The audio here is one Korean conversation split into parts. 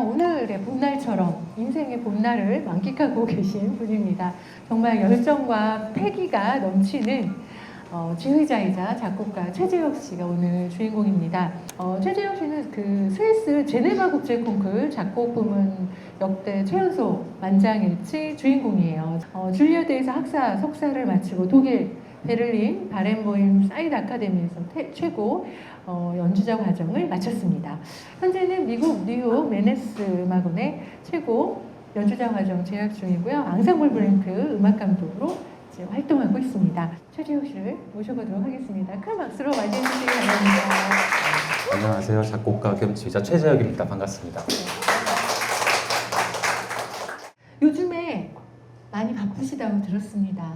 오늘의 봄날처럼 인생의 봄날을 만끽하고 계신 분입니다. 정말 열정과 패기가 넘치는 지휘자이자 작곡가 최재혁 씨가 오늘 주인공입니다. 최재혁 씨는 그 스위스 제네바 국제 콩쿨 작곡 부문 역대 최연소 만장일치 주인공이에요. 줄리어드에서 학사 석사를 마치고 독일 베를린 바렌보임 사이드 아카데미에서 최고 연주자 과정을 마쳤습니다. 현재는 미국 뉴욕 메네스 음악원의 최고 연주자 과정 재학 중이고요. 앙상블 블랭크 음악 감독으로 이제 활동하고 있습니다. 최재혁 씨를 모셔보도록 하겠습니다. 큰 박수로 맞이해 주시기 바랍니다. 안녕하세요. 작곡가 겸 지휘자 최재혁입니다. 반갑습니다. 요즘에 많이 바쁘시다고 들었습니다.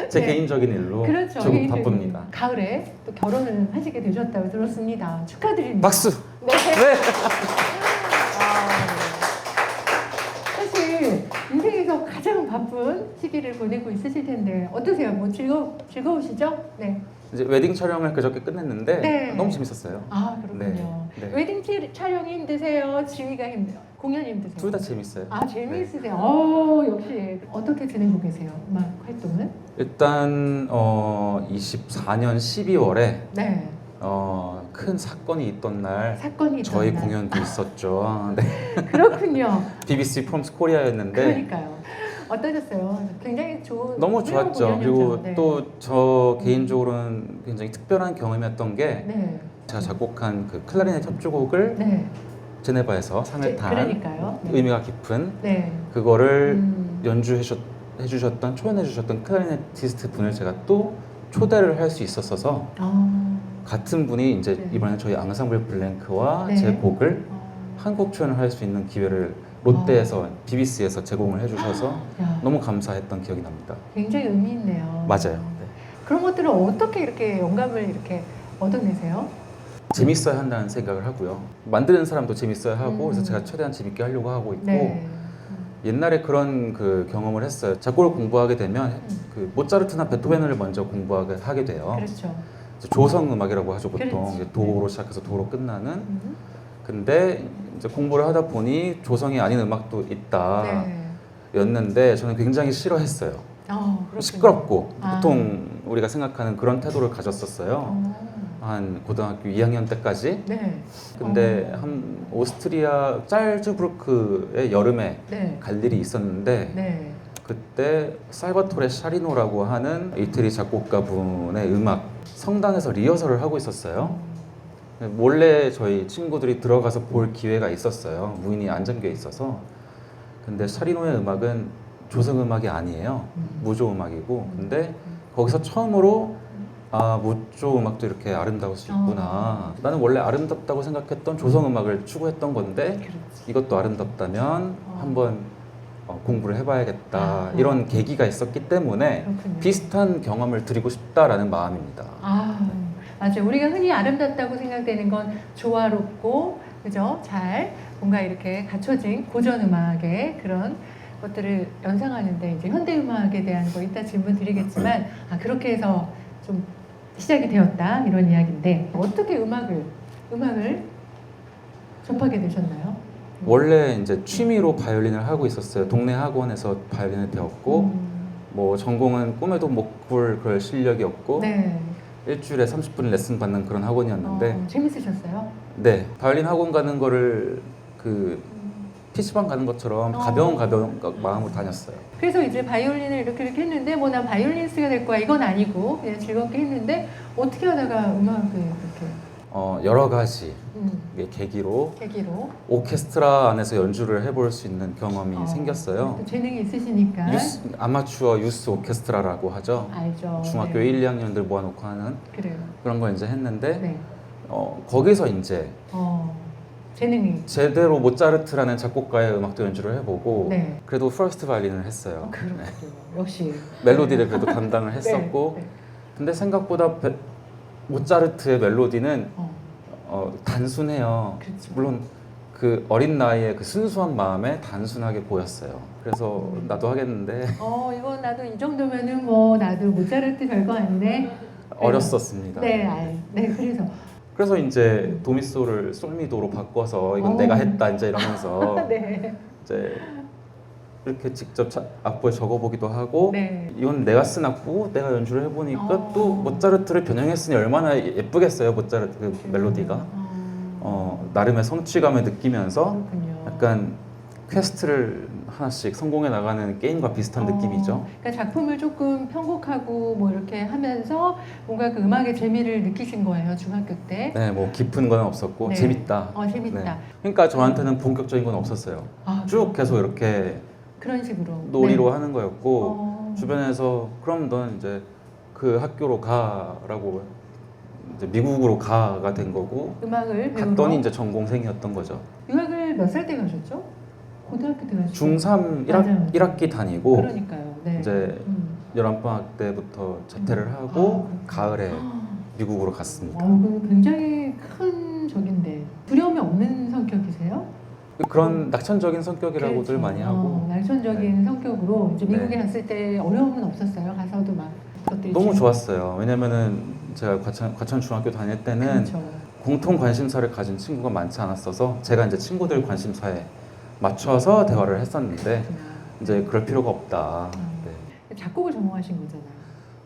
제 네. 개인적인 일로 그렇죠. 조금 개인적인 바쁩니다. 가을에 또 결혼을 하시게 되셨다고 들었습니다. 축하드립니다. 박수! 네. 네. 사실 인생에서 가장 바쁜 시기를 보내고 있으실 텐데 어떠세요? 뭐 즐거우시죠? 네. 이제 웨딩 촬영을 그저께 끝냈는데 네. 너무 재밌었어요. 아 그렇군요. 네. 웨딩 촬영이 힘드세요? 지휘가 힘들어요? 공연이 힘드세요? 둘 다 재밌어요. 아 재미있으세요. 역시 어떻게 지내고 계세요? 음악 활동은? 일단 24년 12월에 네. 큰 사건이 있던 날 사건이 있던 저희 날. 공연도 있었죠. 네. 그렇군요. BBC 프롬스 코리아였는데 그러니까요. 어떠셨어요? 굉장히 좋은 너무 훌륭한 좋았죠. 공연이었죠. 그리고 네. 또 저 개인적으로는 굉장히 특별한 경험이었던 게 네. 제가 작곡한 그 클라리넷 협주곡을 네. 제네바에서 상을 탄 그러니까요. 네. 의미가 깊은 네. 그거를 연주해주셨던 초연해주셨던 클라리네티스트 분을 제가 또 초대를 할 수 있었어서 같은 분이 이제 네. 이번에 저희 앙상블 블랭크와 네. 제 곡을 어. 한국 초연을 할 수 있는 기회를 롯데에서 BBC에서 제공을 해주셔서 야, 너무 감사했던 기억이 납니다. 굉장히 의미 있네요. 맞아요. 네. 그런 것들을 어떻게 이렇게 영감을 이렇게 얻어내세요? 재밌어야 한다는 생각을 하고요. 만드는 사람도 재밌어야 하고 그래서 제가 최대한 재밌게 하려고 하고 있고 네. 옛날에 그런 그 경험을 했어요. 작곡을 공부하게 되면 그 모차르트나 베토벤을 먼저 공부하게 돼요. 그렇죠. 조성 음악이라고 하죠 보통. 그렇지. 이제 도로 시작해서 도로 끝나는. 근데 이제 공부를 하다 보니 조성이 아닌 음악도 있다. 네. 였는데 저는 굉장히 싫어했어요. 그렇군요. 시끄럽고 아. 보통 우리가 생각하는 그런 태도를 가졌었어요. 어. 한 고등학교 2학년 때까지. 네. 근데 한 오스트리아 짤즈부르크의 여름에 네. 갈 일이 있었는데 네. 그때 살바토레 샤리노라고 하는 이태리 작곡가 분의 음악 성당에서 리허설을 하고 있었어요. 몰래 저희 친구들이 들어가서 볼 기회가 있었어요. 문이 안 잠겨 있어서. 근데 샤리노의 음악은 조성 음악이 아니에요. 무조 음악이고. 근데 거기서 처음으로 무조 음악도 이렇게 아름다울 수 있구나. 나는 원래 아름답다고 생각했던 조성 음악을 추구했던 건데 그렇지. 이것도 아름답다면 한번 공부를 해봐야겠다. 이런 계기가 있었기 때문에 그렇군요. 비슷한 경험을 드리고 싶다라는 마음입니다. 맞아요. 우리가 흔히 아름답다고 생각되는 건 조화롭고, 그죠? 잘 뭔가 이렇게 갖춰진 고전 음악의 그런 것들을 연상하는데 이제 현대 음악에 대한 거 이따 질문 드리겠지만 그렇게 해서 좀 시작이 되었다 이런 이야기인데 어떻게 음악을 접하게 되셨나요? 원래 이제 취미로 바이올린을 하고 있었어요. 동네 학원에서 바이올린을 배웠고 뭐 전공은 꿈에도 못 꿀 그럴 실력이었고 네. 일주일에 30분 레슨 받는 그런 학원이었는데 재밌으셨어요? 네, 바이올린 학원 가는 거를 그 PC방 가는 것처럼 가벼운 마음으로 다녔어요. 그래서 이제 바이올린을 이렇게 했는데 뭐 난 바이올리니스트가 될 거야 이건 아니고 그냥 즐겁게 했는데 어떻게 하다가 음악을 그렇게 여러 가지 계기로 오케스트라 안에서 연주를 해볼 수 있는 경험이 생겼어요. 또 재능이 있으시니까 아마추어 유스 오케스트라라고 하죠. 알죠. 중학교 1, 2학년들 모아놓고 하는 그래요. 그런 걸 이제 했는데 네. 거기서 이제 재능이 제대로 모차르트라는 작곡가의 음악도 연주를 해보고 네. 그래도 퍼스트 바이올린을 했어요. 그렇군요. 역시 멜로디를 그래도 담당을 했었고 네. 근데 생각보다 모차르트의 멜로디는 단순해요. 그렇죠. 물론 그 어린 나이에 그 순수한 마음에 단순하게 보였어요. 그래서 나도 하겠는데 이건 나도 이 정도면은 뭐 나도 모차르트 별거 아닌데 어렸었습니다. 네, 그래서 그래서 이제 도미소를 솔미도로 바꿔서 이건 내가 했다 이제 이러면서 네. 이제 이렇게 직접 악보에 적어보기도 하고 네. 이건 내가 쓴 악보 내가 연주를 해보니까 어. 또 모차르트를 변형했으니 얼마나 예쁘겠어요 모차르트 그 멜로디가 나름의 성취감을 느끼면서 그렇군요. 약간 퀘스트를 하나씩 성공해 나가는 게임과 비슷한 느낌이죠. 그러니까 작품을 조금 편곡하고 뭐 이렇게 하면서 뭔가 그 음악의 재미를 느끼신 거예요 중학교 때. 네, 뭐 깊은 건 없었고 네. 재밌다. 재밌다. 네. 그러니까 저한테는 본격적인 건 없었어요. 쭉 계속 이렇게 그런 식으로 놀이로 네. 하는 거였고 주변에서 그럼 넌 이제 그 학교로 가라고 이제 미국으로 가가 된 거고 음악을 배우러 갔더니 이제 전공생이었던 거죠. 유학을 몇 살 때 가셨죠? 고등학교 때 가셨죠? 중3 맞아요. 1학기 다니고 그러니까요. 네. 이제 여름방학 때부터 자퇴를 하고 가을에 미국으로 갔습니다. 그건 굉장히 큰 적인데 두려움이 없는 성격이세요? 그런 낙천적인 성격이라고들 그렇죠. 많이 하고 낙천적인 성격으로 이제 미국에 네. 갔을 때 어려움은 없었어요? 가서도 막 것들이 너무 지금- 좋았어요. 왜냐면은 제가 과천 중학교 다닐 때는 그렇죠. 공통 관심사를 가진 친구가 많지 않았어서 제가 이제 친구들 관심사에 맞춰서 대화를 했었는데 이제 그럴 필요가 없다. 네. 작곡을 전공하신 거잖아요.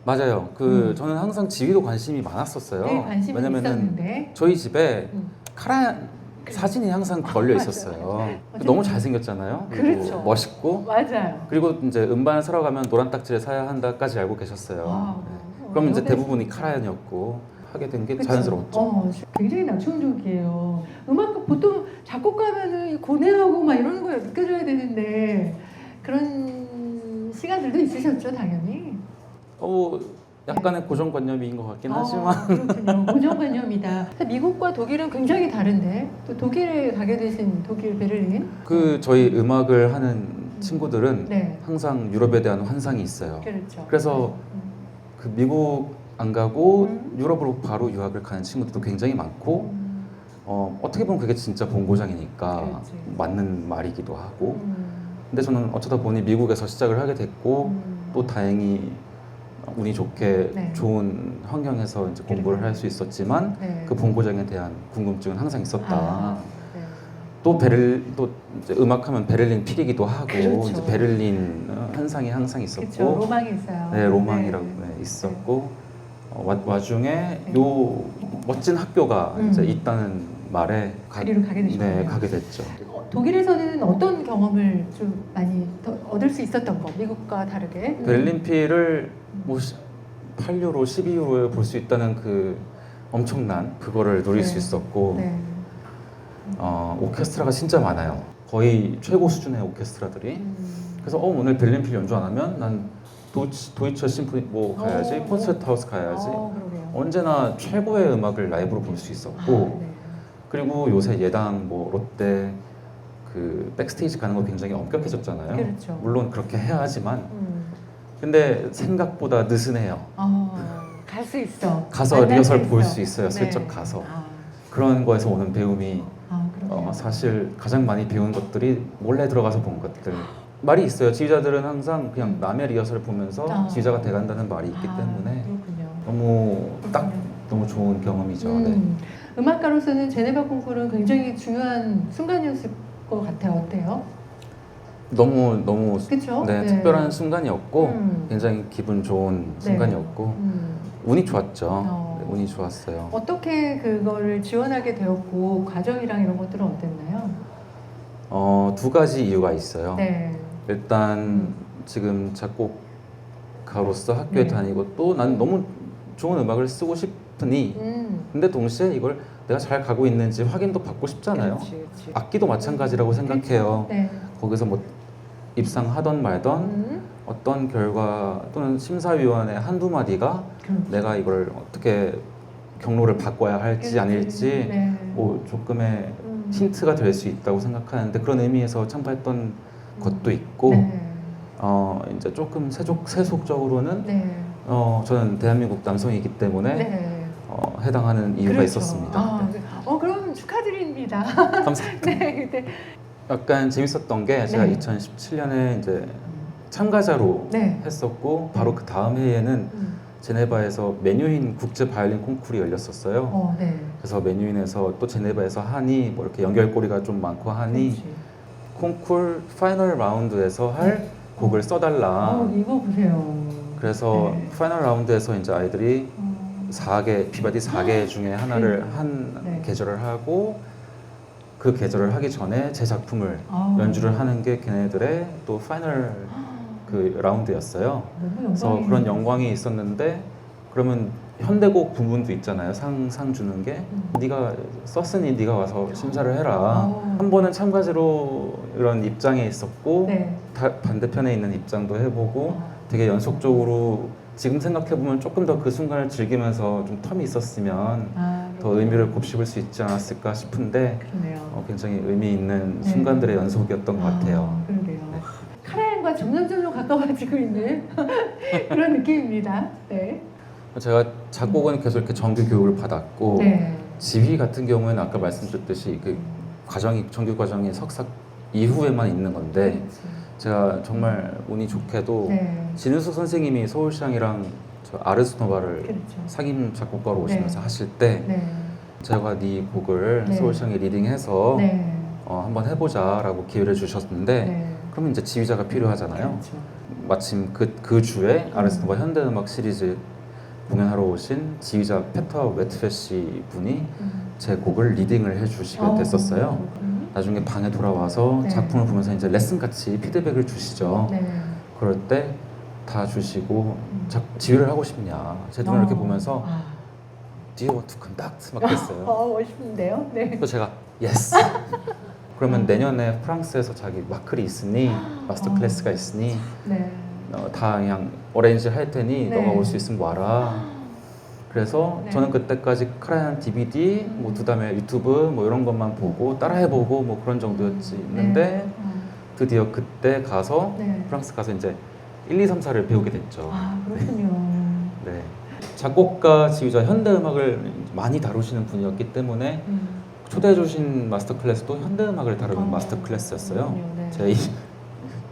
맞아요. 저는 항상 지휘도 관심이 많았었어요. 네, 관심이 왜냐면은 있었는데 저희 집에 음. 카라얀 사진이 항상 걸려 있었어요. 너무 잘생겼잖아요. 그리고 그렇죠. 멋있고 맞아요. 그리고 이제 음반을 사러 가면 노란 딱지를 사야 한다까지 알고 계셨어요. 네. 그럼 이제 대부분이 카라얀이었고 하게 된 게 그쵸? 자연스러웠죠. 굉장히 낙천적이에요. 음악 보통 작곡가면은 고뇌하고 막 이런 거 느껴져야 되는데 그런 시간들도 있으셨죠, 당연히. 약간의 고정관념인 것 같긴 하지만 그렇군요. 고정관념이다. 미국과 독일은 굉장히 다른데 또 독일에 가게 되신 독일 베를린. 저희 음악을 하는 친구들은 네, 항상 유럽에 대한 환상이 있어요. 그렇죠. 그래서 그 미국 안 가고 음. 유럽으로 바로 유학을 가는 친구들도 굉장히 많고 어떻게 보면 그게 진짜 본고장이니까 그렇지. 맞는 말이기도 하고 근데 저는 어쩌다 보니 미국에서 시작을 하게 됐고 또 다행히 운이 좋게 네. 좋은 환경에서 이제 공부를 할 수 있었지만 네. 그 본고장에 대한 궁금증은 항상 있었다. 네. 또 이제 음악하면 베를린 필이기도 하고 그렇죠. 이제 베를린 환상이 항상 그렇죠. 있었고 로망이 있어요. 네 로망이라고 있었고 와중에 요 멋진 학교가 이제 있다는 말에 그리로 가게 되셨군요. 네 가게 됐죠. 독일에서는 어떤 경험을 좀 많이 더 얻을 수 있었던 거? 미국과 다르게. 베를린 필을 뭐 8유로, 12유로에 볼 수 있다는 그 엄청난 그거를 누릴 수 네. 있었고 네. 오케스트라가 진짜 많아요. 거의 최고 수준의 오케스트라들이. 그래서 오늘 베를린 필 연주 안 하면 난 도이처 심포니 뭐 가야지, 콘서트하우스 가야지. 그러게요. 언제나 최고의 음악을 라이브로 볼 수 있었고 네. 그리고 요새 예당 뭐 롯데 그 백스테이지 가는 거 굉장히 엄격해졌잖아요. 그렇죠. 물론 그렇게 해야 하지만 근데 생각보다 느슨해요. 갈 수 있어. 가서 만날 리허설 수 볼 있어. 수 있어요. 슬쩍 네. 가서 그런 거에서 오는 배움이 그러네요. 사실 가장 많이 배운 것들이 몰래 들어가서 본 것들. 말이 있어요. 지휘자들은 항상 그냥 남의 리허설 보면서 지휘자가 돼간다는 말이 있기 때문에 그렇군요. 너무 딱 그렇군요. 너무 좋은 경험이죠. 네. 음악가로서는 제네바 콩쿠르는 굉장히 중요한 순간이었을 것 같아요. 어때요? 너무 그렇죠? 네, 특별한 순간이었고 굉장히 기분 좋은 순간이었고 운이 좋았죠. 네, 운이 좋았어요. 어떻게 그거를 지원하게 되었고 과정이랑 이런 것들은 어땠나요? 두 가지 이유가 있어요. 네. 일단 지금 작곡가로서 학교에 네. 다니고 또 난 너무 좋은 음악을 쓰고 싶으니 근데 동시에 이걸 내가 잘 가고 있는지 확인도 받고 싶잖아요. 그렇지. 악기도 마찬가지라고 생각해요. 네. 거기서 뭐 입상하던 말던 어떤 결과 또는 심사위원의 한두 마디가 그렇죠. 내가 이걸 어떻게 경로를 바꿔야 할지 아닐지 네. 뭐 조금의 힌트가 될 수 있다고 생각하는데 그런 의미에서 참가했던 것도 있고 네. 이제 조금 세속적으로는 네. 저는 대한민국 남성이기 때문에 네. 해당하는 이유가 그렇죠. 있었습니다. 네. 그럼 축하드립니다. 감사합니다. 네, 그때 약간 재밌었던 게 제가 네. 2017년에 이제 참가자로 네. 했었고 바로 그 다음 해에는 제네바에서 메뉴인 국제 바이올린 콩쿠르이 열렸었어요. 네. 그래서 메뉴인에서 또 제네바에서 하니 뭐 이렇게 연결고리가 좀 많고 하니 그렇지. 콩쿠르 파이널 라운드에서 할 곡을 써달라. 이거 보세요. 그래서 네. 파이널 라운드에서 이제 아이들이 4개 비바디 4개 중에 하나를 네. 한 네. 계절을 하고 그 계절을 하기 전에 제 작품을 아, 연주를 하는 게 걔네들의 또 파이널 그 라운드였어요. 너무 그래서 영광이네요. 그런 영광이 있었는데 그러면 현대곡 부분도 있잖아요. 상 주는 게 네가 썼으니 네가 와서 심사를 해라. 한 번은 참가자로 이런 입장에 있었고 네. 반대편에 있는 입장도 해보고 되게 연속적으로 지금 생각해보면 조금 더 그 순간을 즐기면서 좀 텀이 있었으면 더 의미를 곱씹을 수 있지 않았을까 싶은데 그러네요. 굉장히 의미 있는 네. 순간들의 연속이었던 것 같아요. 그러게요. 네. 카라얀과 점점 가까워지고 있는 그런 느낌입니다. 네. 제가 작곡은 계속 이렇게 정규 교육을 받았고 네. 지휘 같은 경우에는 아까 말씀드렸듯이 그 과정이 정규 과정이 석사 이후에만 있는 건데 그렇지. 제가 정말 운이 좋게도 네. 진우석 선생님이 서울시향이랑 저 아르스노바를 그렇죠. 상임 작곡가로 오시면서 네. 하실 때 네. 제가 네 곡을 네. 서울시향에 리딩해서 네. 한번 해보자라고 기회를 주셨는데 네. 그러면 이제 지휘자가 필요하잖아요. 그렇죠. 마침 그 주에 아르스노바 현대음악 시리즈 공연하러 오신 지휘자 페터 웨트페시 분이 제 곡을 리딩을 해주시게 됐었어요. 나중에 방에 돌아와서 네. 작품을 보면서 이제 레슨 같이 피드백을 주시죠. 네. 그럴 때 다 주시고 지휘를 하고 싶냐 제 눈을 이렇게 보면서 Do you want to conduct? 막 그랬어요. 멋있는데요. 네. 그래서 제가 Yes. 그러면 내년에 프랑스에서 자기 마클이 있으니 마스터 클래스가 있으니 네. 다 그냥 어레인지 할 테니 네. 너가 올 수 있으면 와라. 그래서 네. 저는 그때까지 카라얀 DVD, 뭐 그다음에 유튜브 뭐 이런 것만 보고 따라해보고 뭐 그런 정도였는데 네. 드디어 그때 가서 네. 프랑스 가서 이제 1, 2, 3, 4를 배우게 됐죠. 그렇군요. 네. 작곡가, 지휘자, 현대음악을 많이 다루시는 분이었기 때문에 초대해 주신 마스터 클래스도 현대음악을 다루는 마스터 클래스였어요. 네. 제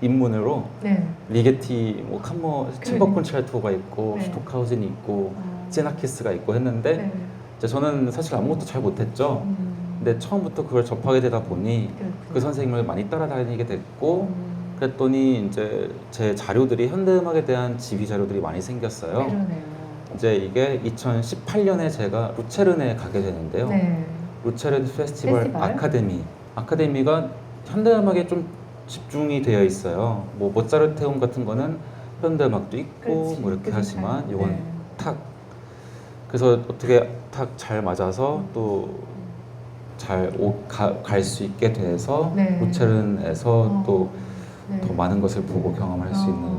입문으로 네. 리게티, 뭐 캄머, 챔버 콘체르토가 있고 네. 스토크하우젠이 있고 제나키스가 있고 했는데 네. 이제 저는 사실 아무것도 잘 못했죠. 근데 처음부터 그걸 접하게 되다 보니 그 선생님을 많이 따라다니게 됐고 그랬더니 이제 제 자료들이 현대음악에 대한 지휘 자료들이 많이 생겼어요. 그러네요. 이제 이게 2018년에 제가 루체른에 가게 되는데요. 네. 루체른 페스티벌 아카데미가 현대음악에 좀 집중이 되어 있어요. 뭐 모차르테움 같은 거는 현대음악도 있고 그렇지, 뭐 이렇게 그렇죠. 하지만 이건 네. 탁 그래서 어떻게 탁 잘 맞아서 또 잘 갈 수 있게 돼서 네. 루체른에서 또 네. 더 많은 것을 보고 경험할 수 있는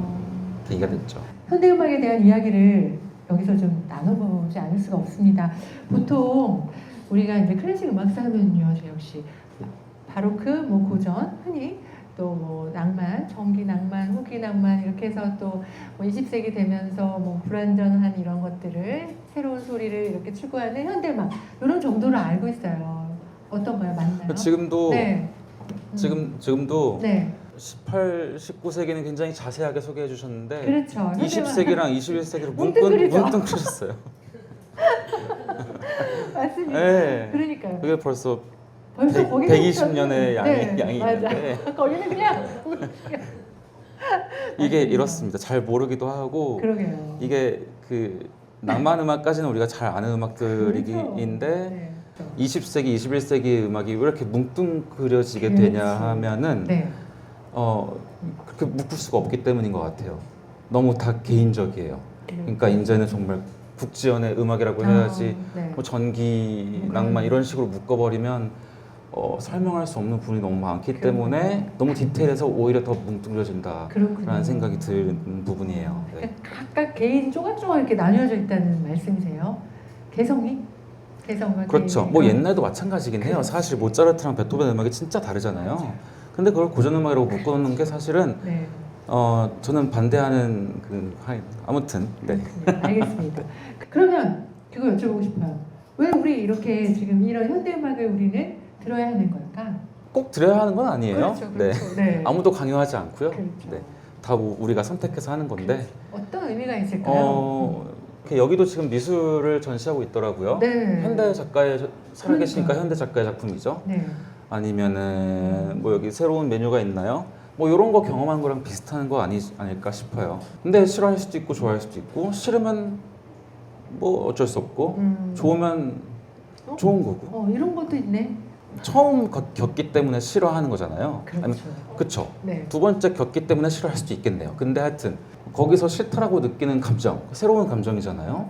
계기가 됐죠. 현대음악에 대한 이야기를 여기서 좀 나눠보지 않을 수가 없습니다. 보통 우리가 이제 클래식 음악사 하면요, 역시 바로크, 뭐 고전, 흔히 또 뭐 낭만, 정기 낭만, 후기 낭만 이렇게 해서 또 뭐 20세기 되면서 뭐 불완전한 이런 것들을 새로운 소리를 이렇게 추구하는 현대음악 이런 정도로 알고 있어요. 어떤가요? 맞나요? 지금도 네. 지금도 네. 18, 19세기는 굉장히 자세하게 소개해 주셨는데 그렇죠. 20세기랑 21세기를 뭉뚱그리죠. 뭉뚱그렸어요. 맞습니다. 네. 그러니까요. 그게 벌써 벌써 거기 120년의 양이 맞아. 있는데 거기는 그냥 이게 이렇습니다. 잘 모르기도 하고 그러게요. 이게 그 낭만 음악까지는 우리가 잘 아는 음악들인데 네. 20세기, 21세기 음악이 왜 이렇게 뭉뚱그려지게 그렇지. 되냐 하면은 네. 그렇게 묶을 수가 없기 때문인 것 같아요. 너무 다 개인적이에요. 그러니까 이제는 정말 국지연의 음악이라고 해야지 네. 뭐 전기, 낭만 이런 식으로 묶어버리면 설명할 수 없는 부분이 너무 많기 때문에 너무 디테일해서 오히려 더 뭉뚱그려진다라는 그렇군요. 생각이 드는 부분이에요. 네. 그러니까 각각 개인 조각조각 이렇게 나뉘어져 있다는 말씀이세요? 개성이? 개성과 그렇죠. 개인이. 뭐 옛날도 마찬가지긴 해요. 그렇죠. 사실 모차르트랑 베토벤 음악이 진짜 다르잖아요. 근데 그걸 고전 음악이라고 묶어놓는 게 사실은 네. 저는 반대하는 아무튼 네. 알겠습니다. 그러면 그거 여쭤보고 싶어요. 왜 우리 이렇게 지금 이런 현대음악을 우리는 들어야 하는 걸까? 꼭 들어야 하는 건 아니에요. 그렇죠, 그렇죠. 네. 아무도 강요하지 않고요. 그렇죠. 네. 다 우리가 선택해서 하는 건데 어떤 의미가 있을까요? 여기도 지금 미술을 전시하고 있더라고요. 네. 현대 작가의 살아계시니까 그러니까요. 현대 작가의 작품이죠. 네. 아니면은 뭐 여기 새로운 메뉴가 있나요? 뭐 이런 거 경험한 거랑 비슷한 거 아닐까 싶어요. 근데 싫어할 수도 있고 좋아할 수도 있고 싫으면 뭐 어쩔 수 없고 좋으면 좋은 거고. 이런 것도 있네. 처음 겪기 때문에 싫어하는 거잖아요. 그렇죠. 그쵸. 네. 두 번째 겪기 때문에 싫어할 수도 있겠네요. 근데 하여튼 거기서 싫다라고 느끼는 감정, 새로운 감정이잖아요.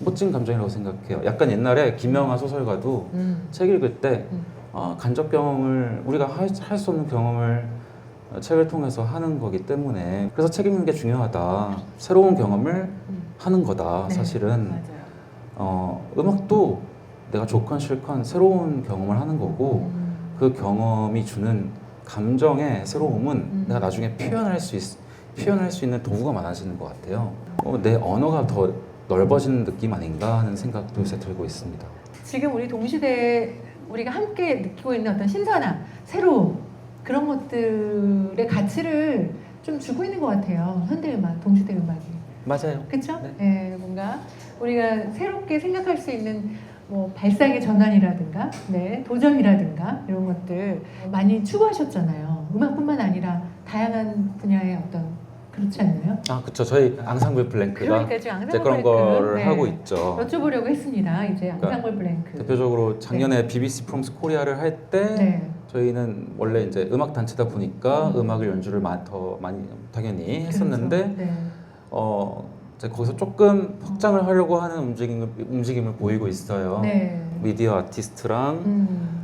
멋진 감정이라고 생각해요. 약간 옛날에 김영하 소설가도 책 읽을 때 간접 경험을 우리가 할 수 없는 경험을 책을 통해서 하는 거기 때문에 그래서 책 읽는 게 중요하다. 새로운 경험을 하는 거다. 네. 사실은 맞아요. 음악도 내가 좋건 싫건 새로운 경험을 하는 거고 그 경험이 주는 감정의 새로움은 내가 나중에 표현할 수 있는 도구가 많아지는 것 같아요. 내 언어가 더 넓어지는 느낌 아닌가 하는 생각도 요새 들고 있습니다. 지금 우리 동시대에 우리가 함께 느끼고 있는 어떤 신선함, 새로움 그런 것들의 가치를 좀 주고 있는 것 같아요. 현대음악, 동시대 음악이. 맞아요. 그렇죠? 네. 네, 뭔가 우리가 새롭게 생각할 수 있는 뭐 발상의 전환이라든가, 네, 도전이라든가 이런 것들 많이 추구하셨잖아요. 음악뿐만 아니라 다양한 분야의 어떤 그렇지 않나요? 그렇죠. 저희 앙상블 블랭크가 그러니까 지금 이제 앙상블 그런 블랭크, 거를 네, 하고 있죠. 여쭤보려고 했습니다. 이제 앙상블 블랭크. 대표적으로 작년에 BBC 프롬스 코리아를 할 때 네. 저희는 원래 이제 음악 단체다 보니까 음악을 연주를 더 많이 당연히 했었는데 그렇죠. 네. 이제 거기서 조금 확장을 하려고 하는 움직임을 보이고 있어요. 네. 미디어 아티스트랑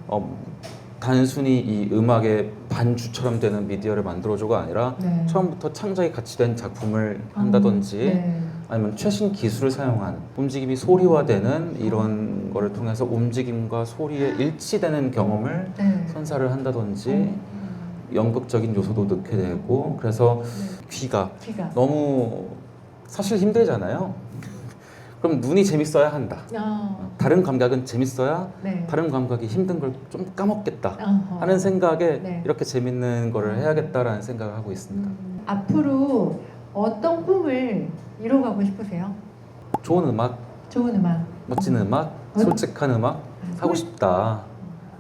단순히 이 음악의 반주처럼 되는 미디어를 만들어줘가 아니라 네. 처음부터 창작이 같이 된 작품을 한다든지 네. 아니면 최신 기술을 사용한 움직임이 소리화되는 이런 거를 통해서 움직임과 소리에 일치되는 경험을 네. 선사를 한다든지 연극적인 요소도 넣게 되고 그래서 귀가 너무 사실 힘들잖아요. 그럼 눈이 재밌어야 한다. 다른 감각은 재밌어야 네. 다른 감각이 힘든 걸 좀 까먹겠다 어허. 하는 생각에 네. 이렇게 재밌는 거를 해야겠다라는 생각을 하고 있습니다. 앞으로 어떤 꿈을 이뤄가고 싶으세요? 좋은 음악, 좋은 음악. 멋진 음악, 솔직한 음악 하고 싶다.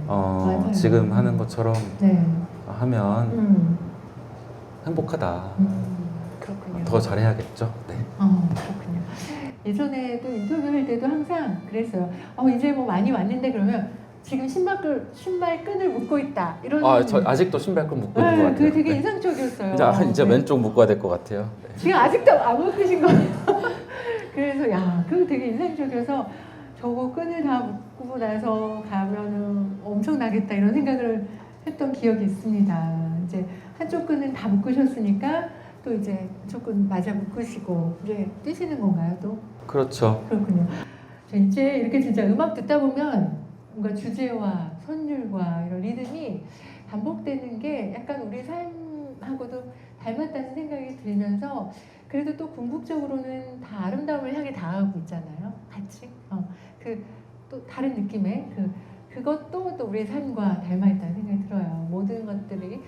맞아요. 지금 하는 것처럼 네. 하면 행복하다. 그렇군요. 더 잘해야겠죠. 네. 그렇군요. 예전에도 인터뷰할 때도 항상 그랬어요. 이제 뭐 많이 왔는데 그러면 지금 신발 끈을 묶고 있다. 이런. 저 아직도 신발끈 묶고 있는 것 같아요. 그게 되게 네. 인상적이었어요. 이제 네. 왼쪽 묶어야 될 것 같아요. 네. 지금 아직도 안 묶으신 거예요. 그래서 그거 되게 인상적이어서 저거 끈을 다 묶고 나서 가면은 엄청나겠다 이런 생각을 했던 기억이 있습니다. 이제 한쪽 끈은 다 묶으셨으니까 또 이제 한쪽 끈 맞아 묶으시고 이제 뛰시는 건가요 또? 그렇죠. 그렇군요. 이제 이렇게 진짜 음악 듣다 보면 뭔가 주제와 선율과 이런 리듬이 반복되는 게 약간 우리 삶하고도 닮았다는 생각이 들면서 그래도 또 궁극적으로는 다 아름다움을 향해 다가가고 있잖아요. 같이. 또 다른 느낌의 그것도 또 우리의 삶과 닮아있다는 생각이 들어요. 모든 것들이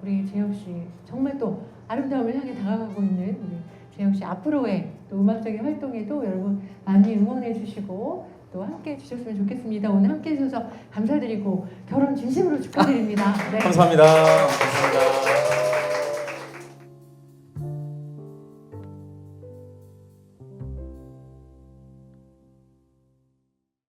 우리 재혁 씨 정말 또 아름다움을 향해 다가가고 있는 우리 재혁 씨 앞으로의 또 음악적인 활동에도 여러분 많이 응원해 주시고 또 함께 해주셨으면 좋겠습니다. 오늘 함께 해주셔서 감사드리고 결혼 진심으로 축하드립니다. 네. 감사합니다. 감사합니다.